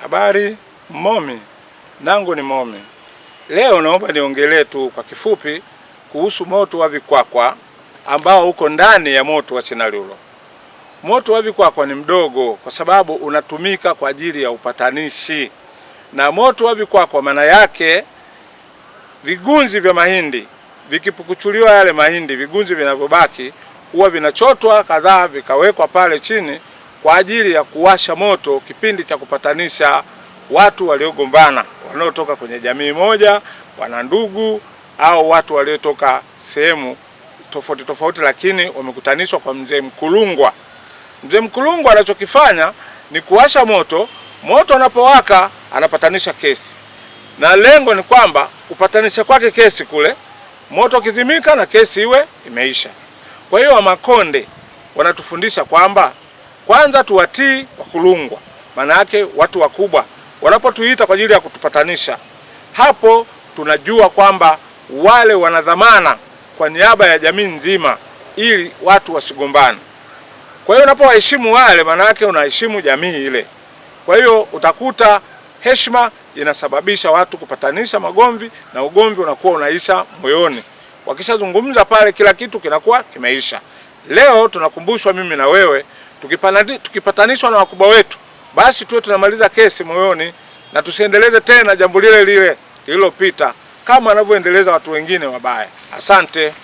Habari Momi, nangu ni Momi. Leo naomba niongelee tu kwa kifupi kuhusu moto wa Vikwakwa ambao uko ndani ya moto wa Chinalulo. Moto wa Vikwakwa ni mdogo kwa sababu unatumika kwa ajili ya upatanishi. Na moto wa Vikwakwa maana yake vigunzi vya mahindi vikipukuchuliwa, yale mahindi vigunzi vinavyobaki huwa vinachotwa kadhaa vikawekwa pale chini kwa ajili ya kuwasha moto kipindi cha kupatanisha watu waliogombana, wanaotoka kwenye jamii moja, wana ndugu au watu waliotoka sehemu tofauti tofauti, lakini wamekutanishwa kwa Mzee Mkulungwa. Mzee Mkulungwa anachokifanya ni kuwasha moto. Moto unapowaka anapatanisha kesi, na lengo ni kwamba kupatanisha kwake kesi kule, moto kizimika na kesi iwe imeisha. Kwa hiyo Wamakonde wanatufundisha kwamba kwanza tuwatii Wakulungwa, maana yake watu wakubwa wanapotuita kwa ajili ya kutupatanisha, hapo tunajua kwamba wale wanadhamana kwa niaba ya jamii nzima ili watu wasigombane. Kwa hiyo unapowaheshimu wale, maana yake unaheshimu jamii ile. Kwa hiyo utakuta heshima inasababisha watu kupatanisha magomvi, na ugomvi unakuwa unaisha moyoni. Wakishazungumza pale, kila kitu kinakuwa kimeisha. Leo tunakumbushwa mimi na wewe, tukipatanishwa na wakubwa wetu, basi tuwe tunamaliza kesi moyoni na tusiendeleze tena jambo lile lile lililopita kama wanavyoendeleza watu wengine wabaya. Asante.